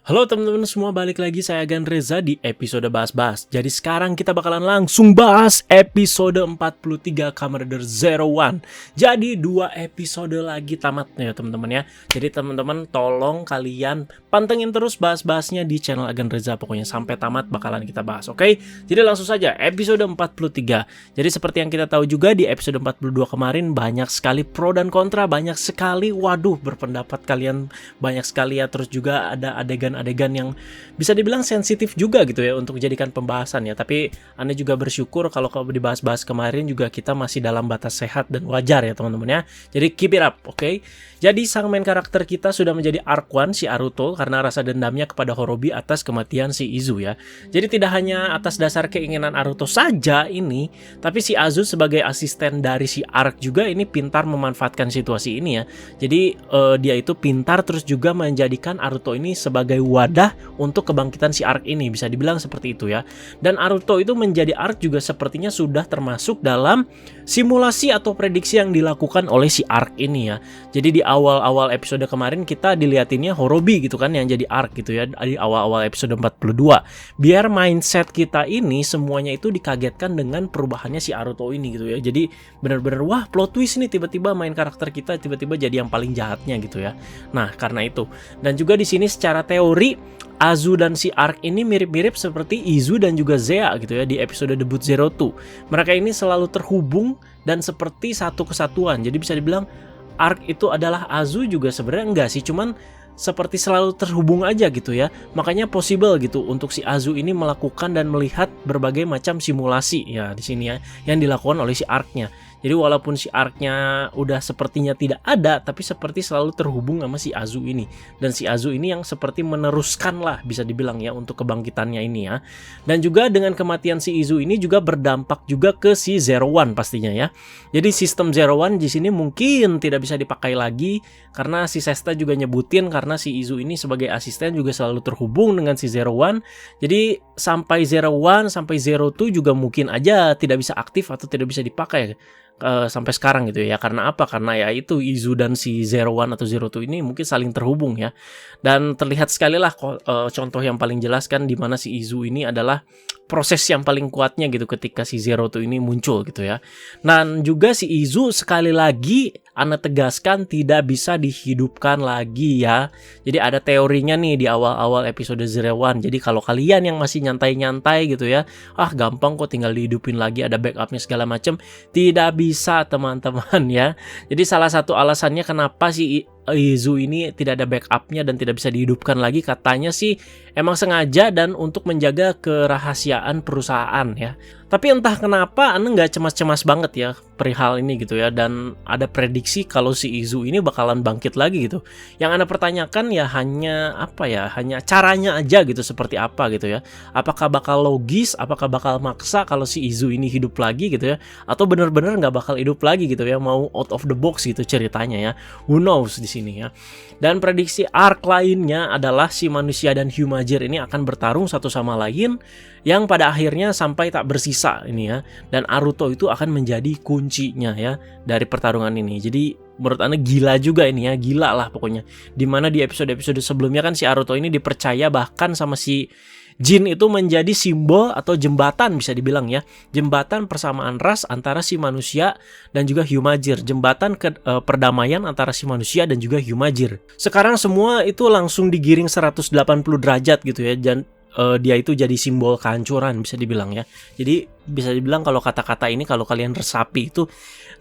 Halo teman-teman semua, balik lagi saya Agan Reza di episode bahas-bahas. Jadi sekarang kita bakalan langsung bahas episode 43 Kamen Rider Zero One. Jadi 2 episode lagi tamatnya ya teman-teman ya. Jadi teman-teman tolong kalian pantengin terus bahas-bahasnya di channel Agan Reza. Pokoknya sampai tamat bakalan kita bahas, oke? Jadi langsung saja episode 43. Jadi seperti yang kita tahu juga di episode 42 kemarin banyak sekali pro dan kontra, banyak sekali berpendapat kalian banyak sekali ya. Terus juga ada adegan yang bisa dibilang sensitif juga gitu ya untuk dijadikan pembahasan ya. Tapi Anda juga bersyukur kalau dibahas-bahas kemarin juga kita masih dalam batas sehat dan wajar ya teman-teman ya. Jadi keep it up, oke? Jadi sang main karakter kita sudah menjadi Arc One si Aruto karena rasa dendamnya kepada Horobi atas kematian si Izu ya. Jadi tidak hanya atas dasar keinginan Aruto saja ini, tapi si Azu sebagai asisten dari si Arc juga ini pintar memanfaatkan situasi ini ya. Jadi dia itu pintar terus juga menjadikan Aruto ini sebagai wadah untuk kebangkitan si Arc ini, bisa dibilang seperti itu ya. Dan Aruto itu menjadi Arc juga sepertinya sudah termasuk dalam simulasi atau prediksi yang dilakukan oleh si Arc ini ya. Jadi di awal-awal episode kemarin kita dilihatinnya Horobi gitu kan yang jadi Arc gitu ya di awal-awal episode 42. Biar mindset kita ini semuanya itu dikagetkan dengan perubahannya si Aruto ini gitu ya. Jadi benar-benar wah plot twist nih, tiba-tiba main karakter kita tiba-tiba jadi yang paling jahatnya gitu ya. Nah, karena itu. Dan juga di sini secara teori Azu dan si Arc ini mirip-mirip seperti Izu dan juga Zea gitu ya di episode debut Zero Two. Mereka ini selalu terhubung dan seperti satu kesatuan. Jadi bisa dibilang Arc itu adalah Azu juga sebenarnya enggak sih, cuman seperti selalu terhubung aja gitu ya. Makanya possible gitu untuk si Azu ini melakukan dan melihat berbagai macam simulasi ya di sini ya yang dilakukan oleh si Arc-nya. Jadi walaupun si Arc-nya udah sepertinya tidak ada, tapi seperti selalu terhubung sama si Azu ini. Dan si Azu ini yang seperti meneruskan lah bisa dibilang ya untuk kebangkitannya ini ya. Dan juga dengan kematian si Izu ini juga berdampak juga ke si Zero One pastinya ya. Jadi sistem Zero One di sini mungkin tidak bisa dipakai lagi karena si Sesta juga nyebutin karena si Izu ini sebagai asisten juga selalu terhubung dengan si Zero One. Jadi sampai Zero One sampai Zero Two juga mungkin aja tidak bisa aktif atau tidak bisa dipakai sampai sekarang gitu ya. Karena apa? Karena ya itu Izu dan si Zero One atau Zero Two ini mungkin saling terhubung ya. Dan terlihat sekali lah contoh yang paling jelas kan di mana si Izu ini adalah proses yang paling kuatnya gitu ketika si Zero Two ini muncul gitu ya. Dan juga si Izu sekali lagi Anda tegaskan tidak bisa dihidupkan lagi ya. Jadi ada teorinya nih di awal-awal episode Zero One. Jadi kalau kalian yang masih nyantai-nyantai gitu ya, gampang kok tinggal dihidupin lagi, ada backupnya segala macam. Tidak bisa teman-teman ya. Jadi salah satu alasannya kenapa si Izu ini tidak ada backupnya dan tidak bisa dihidupkan lagi katanya sih emang sengaja dan untuk menjaga kerahasiaan perusahaan ya. Tapi entah kenapa Anda nggak cemas-cemas banget ya perihal ini gitu ya. Dan ada prediksi kalau si Izu ini bakalan bangkit lagi gitu. Yang Anda pertanyakan ya hanya hanya caranya aja gitu seperti apa gitu ya. Apakah bakal logis, apakah bakal maksa kalau si Izu ini hidup lagi gitu ya. Atau benar-benar nggak bakal hidup lagi gitu ya, mau out of the box gitu ceritanya ya. Who knows di sini ya. Dan prediksi arc lainnya adalah si manusia dan Humajir ini akan bertarung satu sama lain yang pada akhirnya sampai tak bersisa ini ya. Dan Aruto itu akan menjadi kuncinya ya dari pertarungan ini. Jadi menurut Anda gila juga ini ya, gila lah pokoknya. Dimana di episode-episode sebelumnya kan si Aruto ini dipercaya bahkan sama si Jin itu menjadi simbol atau jembatan bisa dibilang ya. Jembatan persamaan ras antara si manusia dan juga Humajir. Jembatan perdamaian antara si manusia dan juga Humajir. Sekarang semua itu langsung digiring 180 derajat gitu ya. Dan dia itu jadi simbol kehancuran bisa dibilang ya. Jadi bisa dibilang kalau kata-kata ini kalau kalian resapi itu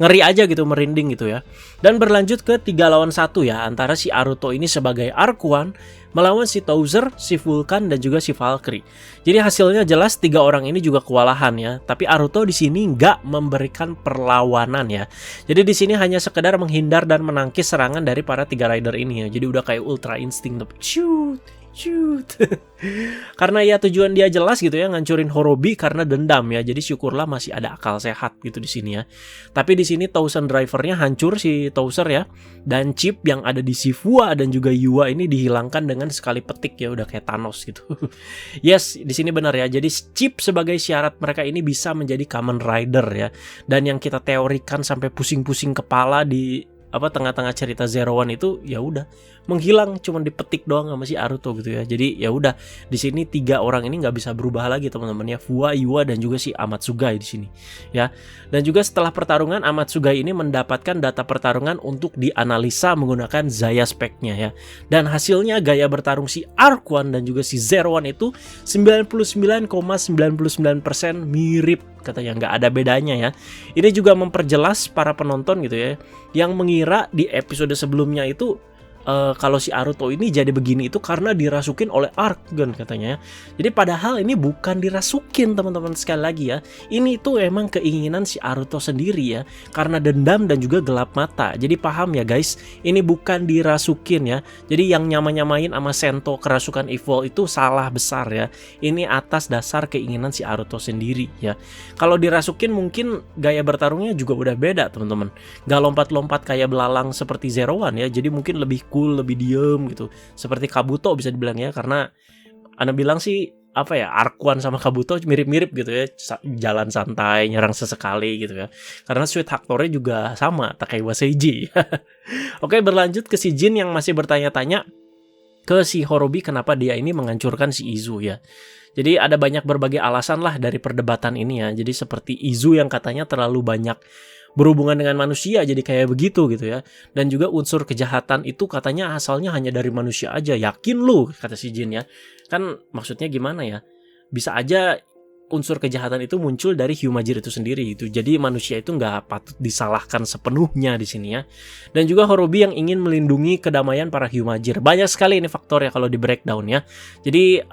ngeri aja gitu, merinding gitu ya. Dan berlanjut ke 3 lawan 1 ya antara si Aruto ini sebagai Arc One melawan si Towser, si Vulcan dan juga si Valkyrie. Jadi hasilnya jelas 3 orang ini juga kewalahan ya. Tapi Aruto di sini nggak memberikan perlawanan ya. Jadi di sini hanya sekedar menghindar dan menangkis serangan dari para 3 rider ini ya. Jadi udah kayak ultra insting shoot. Karena ya tujuan dia jelas gitu ya, ngancurin Horobi karena dendam ya. Jadi syukurlah masih ada akal sehat gitu di sini ya. Tapi di sini Thousand Driver-nya hancur si Towser ya. Dan chip yang ada di si Fua dan juga Yua ini dihilangkan dengan sekali petik ya, udah kayak Thanos gitu. Yes, di sini benar ya. Jadi chip sebagai syarat mereka ini bisa menjadi Kamen Rider ya. Dan yang kita teorikan sampai pusing-pusing kepala di tengah-tengah cerita Zero One itu ya udah menghilang, cuma dipetik doang sama si Aruto gitu ya. Jadi ya udah di sini 3 orang ini nggak bisa berubah lagi teman-teman ya, Fuwa, Iwa dan juga si Amatsugai di sini ya. Dan juga setelah pertarungan, Amatsugai ini mendapatkan data pertarungan untuk dianalisa menggunakan Zaya Spec-nya ya. Dan hasilnya gaya bertarung si Arc One dan juga si Zero One itu 99,99% mirip, katanya nggak ada bedanya ya. Ini juga memperjelas para penonton gitu ya, yang mengira di episode sebelumnya itu kalau si Aruto ini jadi begini itu karena dirasukin oleh Argon katanya. Jadi padahal ini bukan dirasukin teman-teman, sekali lagi ya. Ini tuh emang keinginan si Aruto sendiri ya, karena dendam dan juga gelap mata. Jadi paham ya guys, ini bukan dirasukin ya. Jadi yang nyama-nyamain sama Sento kerasukan Evil itu salah besar ya. Ini atas dasar keinginan si Aruto sendiri ya. Kalau dirasukin mungkin gaya bertarungnya juga udah beda teman-teman. Gak lompat-lompat kayak belalang seperti Zero One ya. Jadi mungkin lebih cool, lebih diem gitu, seperti Kabuto bisa dibilang ya. Karena Ana bilang sih Arc One sama Kabuto mirip-mirip gitu ya, jalan santai, nyerang sesekali gitu ya. Karena Sweet Hactore juga sama, Takaiwa Seiji. Oke, berlanjut ke si Jin yang masih bertanya-tanya ke si Horobi kenapa dia ini menghancurkan si Izu ya. Jadi ada berbagai alasan lah dari perdebatan ini ya. Jadi seperti Izu yang katanya terlalu banyak berhubungan dengan manusia jadi kayak begitu gitu ya. Dan juga unsur kejahatan itu katanya asalnya hanya dari manusia aja. Yakin lu, kata si Jin ya. Kan maksudnya gimana ya, bisa aja unsur kejahatan itu muncul dari Hyumajir itu sendiri gitu. Jadi manusia itu nggak patut disalahkan sepenuhnya di sini ya. Dan juga Horobi yang ingin melindungi kedamaian para Hyumajir. Banyak sekali ini faktor ya kalau di breakdown ya. Jadi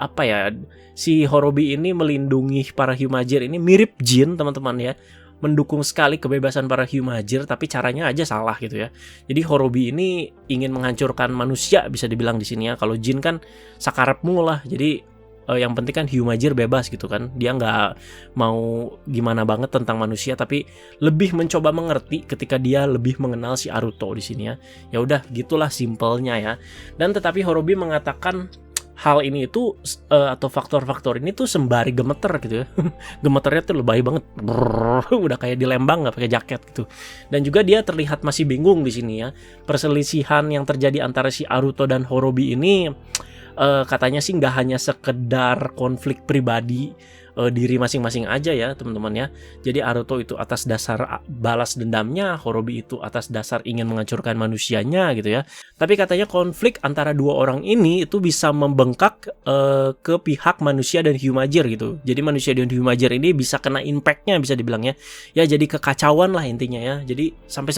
si Horobi ini melindungi para Hyumajir ini mirip Jin teman-teman ya. Mendukung sekali kebebasan para Hyumajir, tapi caranya aja salah gitu ya. Jadi Horobi ini ingin menghancurkan manusia bisa dibilang di sini ya. Kalau Jin kan sakarepmu lah. Jadi yang penting kan Hyumajir bebas gitu kan. Dia nggak mau gimana banget tentang manusia, tapi lebih mencoba mengerti ketika dia lebih mengenal si Aruto di sini ya. Ya udah gitulah simpelnya ya. Dan tetapi Horobi mengatakan hal ini itu atau faktor-faktor ini tuh sembari gemeter gitu ya. Gemeternya tuh lebay banget. Udah kayak di Lembang nggak pakai jaket gitu. Dan juga dia terlihat masih bingung di sini ya. Perselisihan yang terjadi antara si Aruto dan Horobi ini katanya sih nggak hanya sekedar konflik pribadi diri masing-masing aja ya teman-teman ya. Jadi Aruto itu atas dasar balas dendamnya, Horobi itu atas dasar ingin menghancurkan manusianya gitu ya. Tapi katanya konflik antara dua orang ini itu bisa membengkak ke pihak manusia dan Hyumajir gitu. Jadi manusia dan Hyumajir ini bisa kena impact-nya bisa dibilang ya. Ya jadi kekacauan lah intinya ya. Jadi sampai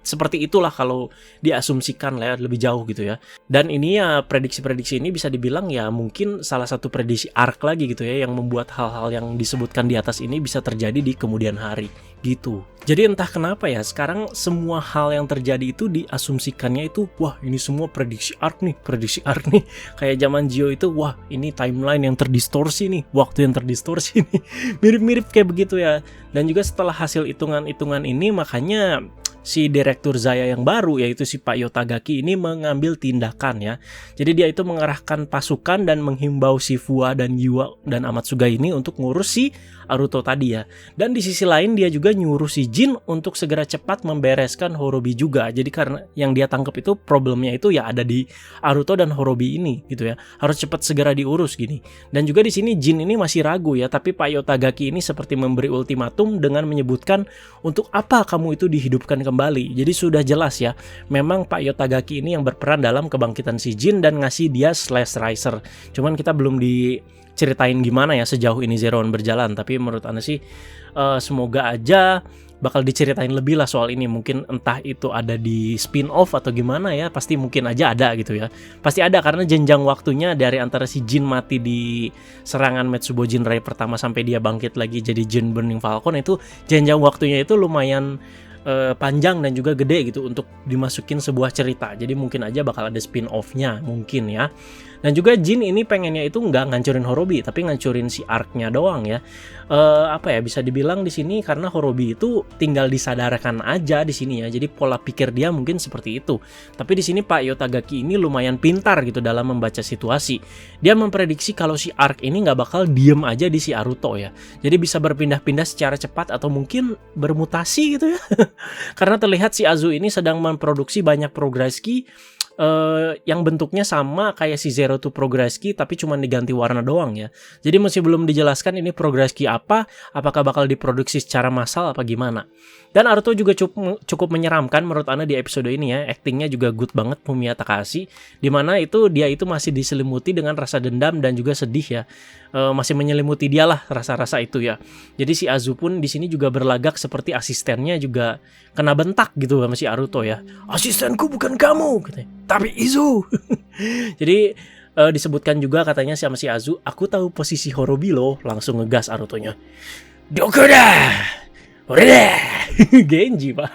seperti itulah kalau diasumsikan lah ya, lebih jauh gitu ya. Dan ini ya prediksi-prediksi ini bisa dibilang ya mungkin salah satu prediksi Arc lagi gitu ya, yang membuat hal-hal yang disebutkan di atas ini bisa terjadi di kemudian hari gitu. Jadi entah kenapa ya sekarang semua hal yang terjadi itu diasumsikannya itu wah ini semua prediksi Arc nih. Kayak zaman Gio itu wah ini timeline yang terdistorsi nih, waktu yang terdistorsi nih. Mirip-mirip kayak begitu ya. Dan juga setelah hasil hitungan-hitungan ini makanya si direktur Zaya yang baru yaitu si Pak Yotagaki ini mengambil tindakan ya. Jadi dia itu mengerahkan pasukan dan menghimbau si Fuwa dan Iwa dan Amatsugai ini untuk ngurus si Aruto tadi ya. Dan di sisi lain dia juga nyuruh si Jin untuk segera cepat membereskan Horobi juga. Jadi karena yang dia tangkap itu problemnya itu ya ada di Aruto dan Horobi ini gitu ya. Harus cepat segera diurus gini. Dan juga di sini Jin ini masih ragu ya, tapi Pak Yotagaki ini seperti memberi ultimatum dengan menyebutkan untuk apa kamu itu dihidupkan kembali. Jadi sudah jelas ya, memang Pak Yotagaki ini yang berperan dalam kebangkitan si Jin dan ngasih dia Slash Riser. Cuman kita belum diceritain gimana ya sejauh ini Zero One berjalan, tapi menurut Anda sih semoga aja bakal diceritain lebih lah soal ini. Mungkin entah itu ada di spin-off atau gimana ya, pasti mungkin aja ada gitu ya. Pasti ada karena jenjang waktunya dari antara si Jin mati di serangan Metsubo Jinrai pertama sampai dia bangkit lagi jadi Jin Burning Falcon, itu jenjang waktunya itu lumayan panjang dan juga gede gitu untuk dimasukin sebuah cerita. Jadi mungkin aja bakal ada spin-off-nya mungkin ya. Dan juga Jin ini pengennya itu nggak ngancurin Horobi, tapi ngancurin si Arc-nya doang ya. Bisa dibilang di sini karena Horobi itu tinggal disadarkan aja di sini ya. Jadi pola pikir dia mungkin seperti itu. Tapi di sini Pak Yotagaki ini lumayan pintar gitu dalam membaca situasi. Dia memprediksi kalau si Arc ini nggak bakal diem aja di si Aruto ya. Jadi bisa berpindah-pindah secara cepat atau mungkin bermutasi gitu ya. Karena terlihat si Azu ini sedang memproduksi banyak progress key yang bentuknya sama kayak si Zero to Progress Key tapi cuma diganti warna doang ya. Jadi masih belum dijelaskan ini Progress Key apa, apakah bakal diproduksi secara massal apa gimana. Dan Naruto juga cukup menyeramkan menurut Ana di episode ini ya. Aktingnya juga good banget Fumiya Takahashi, dimana dia itu masih diselimuti dengan rasa dendam dan juga sedih ya. Masih menyelimuti dia lah rasa-rasa itu ya. Jadi si Azu pun di sini juga berlagak seperti asistennya juga kena bentak gitu sama si Naruto ya. Asistenku bukan kamu, katanya, tapi Izu. Jadi disebutkan juga katanya sama si Azu, aku tahu posisi Horobi loh, langsung ngegas Naruto-nya. Dokuda, udah, Genji pak.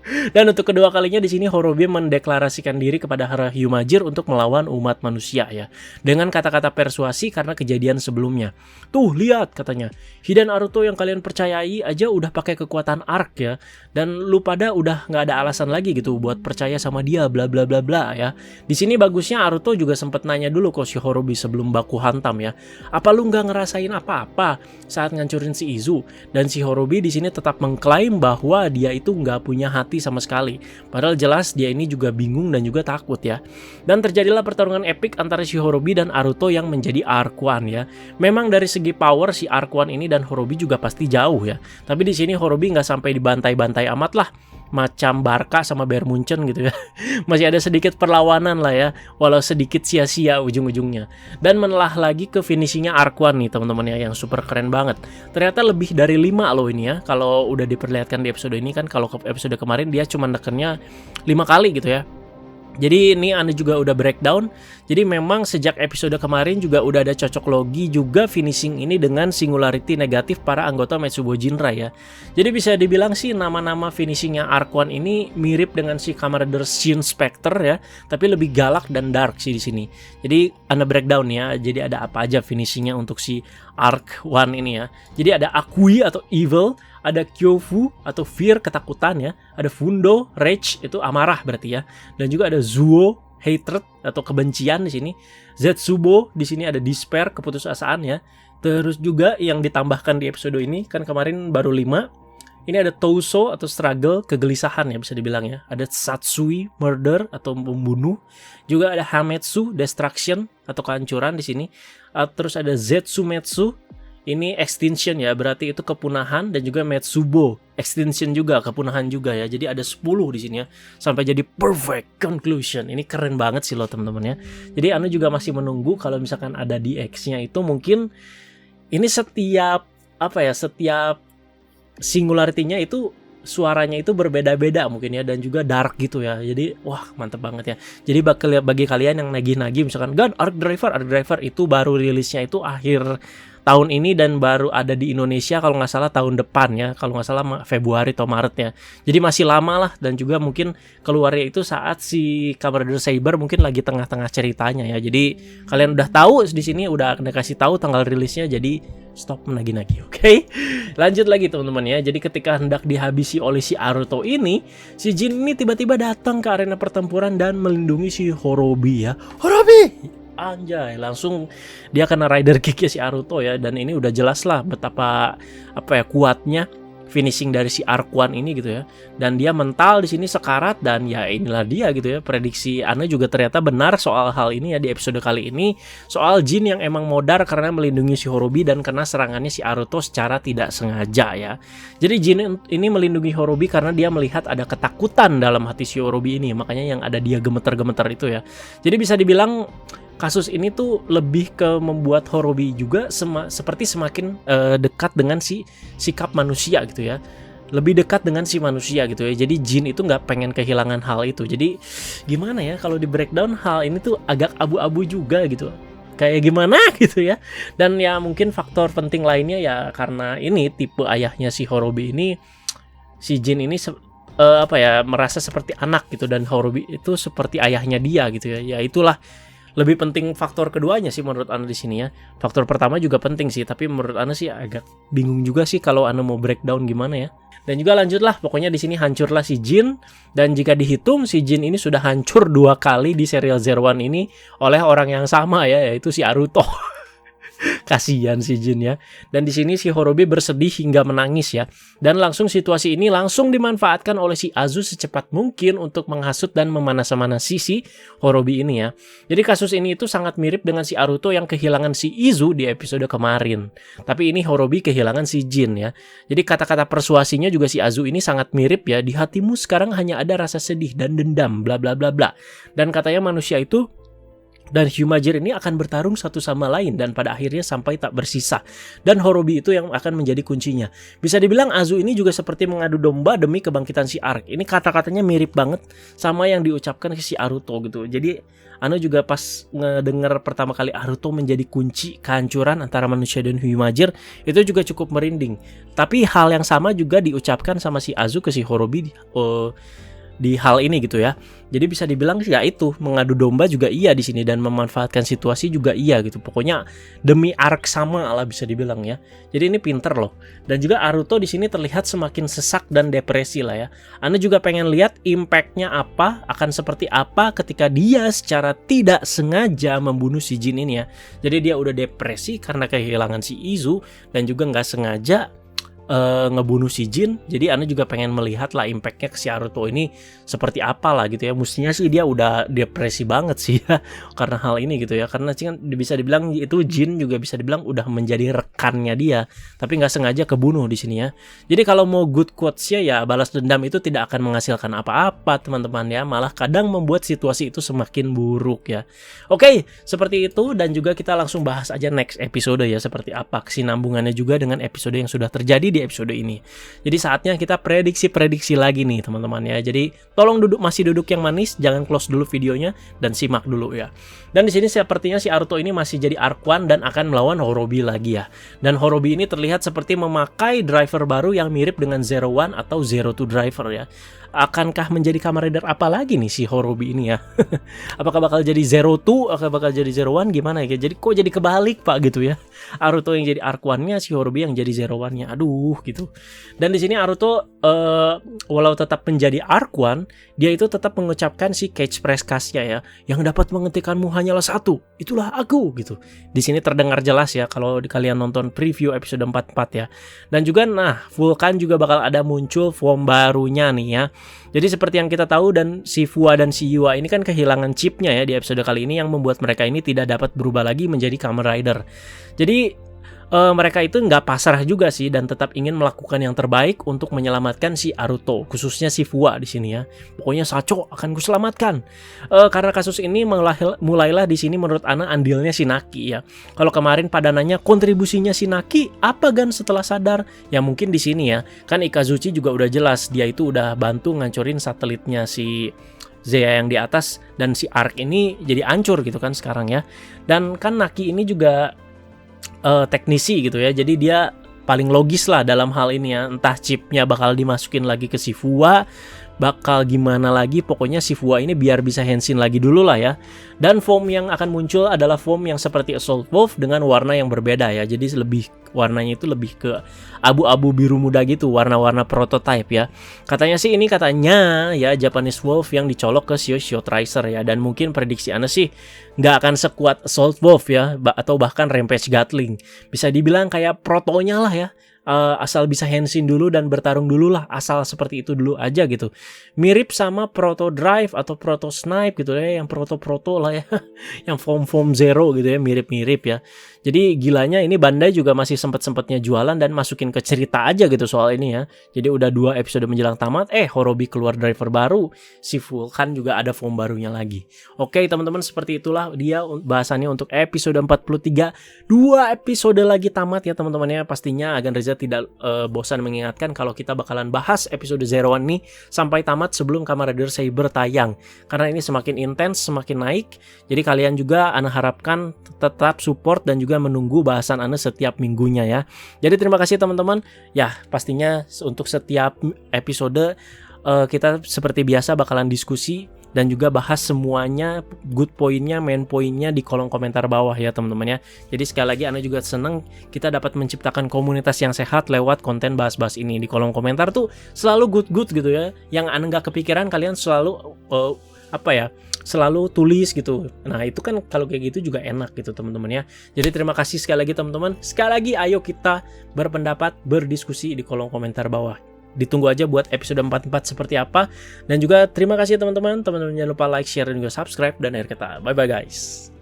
Dan untuk kedua kalinya di sini Horobi mendeklarasikan diri kepada Hara Hyumajir untuk melawan umat manusia ya. Dengan kata-kata persuasi karena kejadian sebelumnya. Tuh lihat katanya, Hidan Naruto yang kalian percayai aja udah pakai kekuatan Arc ya. Dan lu pada udah nggak ada alasan lagi gitu buat percaya sama dia bla bla bla bla ya. Di sini bagusnya Naruto juga sempat nanya dulu ke si Horobi sebelum baku hantam ya. Apa lu nggak ngerasain apa-apa saat ngancurin si Izu? Dan si Horobi di sini tetap mengklaim bahwa dia itu nggak punya hati sama sekali. Padahal jelas dia ini juga bingung dan juga takut ya. Dan terjadilah pertarungan epik antara si Horobi dan Naruto yang menjadi Arc One ya. Memang dari segi power si Arc One ini dan Horobi juga pasti jauh ya. Tapi di sini Horobi nggak sampai dibantai-bantai amat lah. Macam Barca sama Bayern Munchen gitu ya. Masih ada sedikit perlawanan lah ya, walau sedikit sia-sia ujung-ujungnya. Dan menelah lagi ke finishingnya Arc One nih teman-teman ya, yang super keren banget. Ternyata lebih dari 5 loh ini ya. Kalau udah diperlihatkan di episode ini kan, kalau ke episode kemarin dia cuma nekennya 5 kali gitu ya. Jadi ini Anda juga udah breakdown. Jadi memang sejak episode kemarin juga udah ada cocok logi juga finishing ini dengan singularity negatif para anggota Metsubo Jinra ya. Jadi bisa dibilang sih nama-nama finishingnya Arc One ini mirip dengan si Kamen Rider Shin Spectre ya, tapi lebih galak dan dark sih di sini. Jadi Anda breakdown ya. Jadi ada apa aja finishingnya untuk si Arc One ini ya. Jadi ada Akui atau evil, ada Kyofu atau fear, ketakutan ya, ada Fundo, rage itu amarah berarti ya, dan juga ada Zuo, hatred atau kebencian di sini. Zetsubo di sini ada despair, keputusasaan ya. Terus juga yang ditambahkan di episode ini kan kemarin baru 5. Ini ada Touso atau struggle, kegelisahan ya bisa dibilang ya. Ada Satsui, murder atau membunuh. Juga ada Hametsu, destruction atau kehancuran di sini. Terus ada Zetsumetsu, ini extinction ya, berarti itu kepunahan, dan juga Metsubo, extinction juga, kepunahan juga ya. Jadi ada 10 di sini ya, sampai jadi perfect conclusion. Ini keren banget sih loh teman-teman ya. Jadi Anda juga masih menunggu kalau misalkan ada DX-nya itu mungkin ini setiap singularity-nya itu suaranya itu berbeda-beda mungkin ya, dan juga dark gitu ya. Jadi wah mantep banget ya. Jadi bagi kalian yang nagih-nagih misalkan God Arc Driver itu baru rilisnya itu akhir tahun ini dan baru ada di Indonesia kalau nggak salah tahun depan ya, kalau nggak salah Februari atau Maret ya. Jadi masih lama lah, dan juga mungkin keluarnya itu saat si Kamen Rider Saber mungkin lagi tengah-tengah ceritanya ya. Jadi kalian udah tahu di sini, udah kasih tahu tanggal rilisnya, jadi stop menagih-nagih, oke? Lanjut lagi teman-teman ya. Jadi ketika hendak dihabisi oleh si Naruto ini, si Jin ini tiba-tiba datang ke arena pertempuran dan melindungi si Horobi ya. Horobi! Anjay, langsung dia kena rider kick-nya si Naruto ya. Dan ini udah jelas lah betapa kuatnya finishing dari si Arc One ini gitu ya. Dan dia mental di sini sekarat, dan ya inilah dia gitu ya. Prediksi Ana juga ternyata benar soal hal ini ya di episode kali ini, soal Jin yang emang modar karena melindungi si Horobi dan kena serangannya si Naruto secara tidak sengaja ya. Jadi Jin ini melindungi Horobi karena dia melihat ada ketakutan dalam hati si Horobi ini, makanya yang ada dia gemeter-gemeter itu ya. Jadi bisa dibilang kasus ini tuh lebih ke membuat Horobi juga seperti semakin dekat dengan si sikap manusia gitu ya. Lebih dekat dengan si manusia gitu ya. Jadi Jin itu nggak pengen kehilangan hal itu. Jadi gimana ya kalau di breakdown hal ini tuh agak abu-abu juga gitu. Kayak gimana gitu ya. Dan ya mungkin faktor penting lainnya ya karena ini tipe ayahnya si Horobi ini, si Jin ini merasa seperti anak gitu, dan Horobi itu seperti ayahnya dia gitu ya. Ya itulah lebih penting faktor keduanya sih menurut Ana di sini ya. Faktor pertama juga penting sih, tapi menurut Ana sih agak bingung juga sih kalau Ana mau breakdown gimana ya. Dan juga lanjutlah, pokoknya di sini hancurlah si Jin, dan jika dihitung si Jin ini sudah hancur 2 kali di serial Zero One ini oleh orang yang sama ya, yaitu si Naruto. Kasihan si Jin ya. Dan di sini si Horobi bersedih hingga menangis ya. Dan langsung situasi ini langsung dimanfaatkan oleh si Azu secepat mungkin untuk menghasut dan memanas-manasi si Horobi ini ya. Jadi kasus ini itu sangat mirip dengan si Aruto yang kehilangan si Izu di episode kemarin. Tapi ini Horobi kehilangan si Jin ya. Jadi kata-kata persuasinya juga si Azu ini sangat mirip ya. Di hatimu sekarang hanya ada rasa sedih dan dendam bla bla bla bla. Dan katanya manusia itu dan Hyumager ini akan bertarung satu sama lain dan pada akhirnya sampai tak bersisa. Dan Horobi itu yang akan menjadi kuncinya. Bisa dibilang Azu ini juga seperti mengadu domba demi kebangkitan si Arc. Ini kata-katanya mirip banget sama yang diucapkan ke si Aruto gitu. Jadi Ano juga pas ngedenger pertama kali Aruto menjadi kunci kehancuran antara manusia dan Hyumager, itu juga cukup merinding. Tapi hal yang sama juga diucapkan sama si Azu ke si Horobi di hal ini gitu ya. Jadi bisa dibilang ya itu mengadu domba juga iya di sini dan memanfaatkan situasi juga iya gitu. Pokoknya demi arc sama lah bisa dibilang ya. Jadi ini pinter loh. Dan juga Aruto di sini terlihat semakin sesak dan depresi lah ya. Anda juga pengen lihat impactnya apa, akan seperti apa ketika dia secara tidak sengaja membunuh si Jin ini ya. Jadi dia udah depresi karena kehilangan si Izu dan juga nggak sengaja ngebunuh si Jin. Jadi Anda juga pengen melihat lah impactnya ke si Aruto ini seperti apa lah gitu ya. Mestinya sih dia udah depresi banget sih ya karena hal ini gitu ya. Karena kan bisa dibilang itu Jin juga bisa dibilang udah menjadi rekannya dia, tapi nggak sengaja kebunuh di sini ya. Jadi kalau mau good quotes-nya ya balas dendam itu tidak akan menghasilkan apa-apa teman-teman ya, malah kadang membuat situasi itu semakin buruk ya. Oke, seperti itu. Dan juga kita langsung bahas aja next episode ya, seperti apa kesinambungannya juga dengan episode yang sudah terjadi di episode ini. Jadi saatnya kita prediksi lagi nih teman-teman ya. Jadi tolong masih duduk yang manis, jangan close dulu videonya dan simak dulu ya. Dan di sini sepertinya si Aruto ini masih jadi Arc 1 dan akan melawan Horobi lagi ya. Dan Horobi ini terlihat seperti memakai driver baru yang mirip dengan Zero One atau Zero Two driver ya. Akankah menjadi Kamen Rider apa lagi nih si Horobi ini ya? Apakah bakal jadi Zero Two? Apakah bakal jadi Zero One? Gimana ya? Jadi kok jadi kebalik pak gitu ya? Aruto yang jadi Arc 1-nya, si Horobi yang jadi Zero One-nya. Aduh gitu. Dan di sini Aruto walau tetap menjadi Arc 1, dia itu tetap mengucapkan si catchphrase khasnya ya, yang dapat menghentikanmu hanyalah satu, itulah aku gitu. Di sini terdengar jelas ya kalau kalian nonton preview episode 44 ya. Dan juga nah, Vulcan juga bakal ada muncul form barunya nih ya. Jadi seperti yang kita tahu dan si Fua dan si Yua ini kan kehilangan chipnya ya di episode kali ini yang membuat mereka ini tidak dapat berubah lagi menjadi Kamen Rider. Jadi mereka itu nggak pasrah juga sih dan tetap ingin melakukan yang terbaik untuk menyelamatkan si Aruto, khususnya si Fua di sini ya. Pokoknya Sacho akan kuselamatkan. Karena kasus ini mulailah di sini menurut Ana andilnya si Naki ya. Kalau kemarin pada nanya kontribusinya si Naki apa gan setelah sadar? Ya mungkin di sini ya. Kan Ikazuchi juga udah jelas dia itu udah bantu ngancurin satelitnya si Zeya yang di atas dan si Arc ini jadi hancur gitu kan sekarang ya. Dan kan Naki ini juga teknisi gitu ya, jadi dia paling logis lah dalam hal ini ya. Entah chipnya bakal dimasukin lagi ke si Fua, bakal gimana lagi, pokoknya si Fua ini biar bisa Henshin lagi dulu lah ya. Dan form yang akan muncul adalah form yang seperti Assault Wolf dengan warna yang berbeda ya. Jadi warnanya itu lebih ke abu-abu biru muda gitu, warna-warna prototype ya. Katanya sih ini katanya ya Japanese Wolf yang dicolok ke Shio Tracer ya. Dan mungkin prediksi Ana sih nggak akan sekuat Assault Wolf ya, atau bahkan Rampage Gatling. Bisa dibilang kayak protonya lah ya. Asal bisa Henshin dulu dan bertarung dulu lah, asal seperti itu dulu aja gitu. Mirip sama Proto Drive atau Proto Snipe gitu ya, yang proto lah ya. Yang form Zero gitu ya, mirip-mirip ya. Jadi gilanya ini Bandai juga masih sempet-sempetnya jualan dan masukin ke cerita aja gitu soal ini ya. Jadi udah 2 episode menjelang tamat, Horobi keluar driver baru, si Vulcan juga ada form barunya lagi. Oke teman-teman, seperti itulah dia bahasannya untuk episode 43. 2 episode lagi tamat ya teman-teman ya. Pastinya Agan Reza tidak bosan mengingatkan kalau kita bakalan bahas episode Zero One nih sampai tamat sebelum Kamen Rider Saber tayang. Karena ini semakin intens, semakin naik. Jadi kalian juga Ana harapkan tetap support dan juga menunggu bahasan Ana setiap minggunya ya. Jadi terima kasih teman-teman. Ya pastinya untuk setiap episode kita seperti biasa bakalan diskusi dan juga bahas semuanya, good poinnya, main poinnya di kolom komentar bawah ya teman-teman ya. Jadi sekali lagi Ana juga seneng kita dapat menciptakan komunitas yang sehat lewat konten bahas-bahas ini. Di kolom komentar tuh selalu good gitu ya. Yang Ana nggak kepikiran kalian selalu selalu tulis gitu. Nah itu kan kalau kayak gitu juga enak gitu teman-teman ya. Jadi terima kasih sekali lagi teman-teman. Sekali lagi ayo kita berpendapat, berdiskusi di kolom komentar bawah. Ditunggu aja buat episode 44 seperti apa. Dan juga terima kasih teman-teman. Teman-teman jangan lupa like, share, dan juga subscribe. Dan akhir kata bye-bye guys.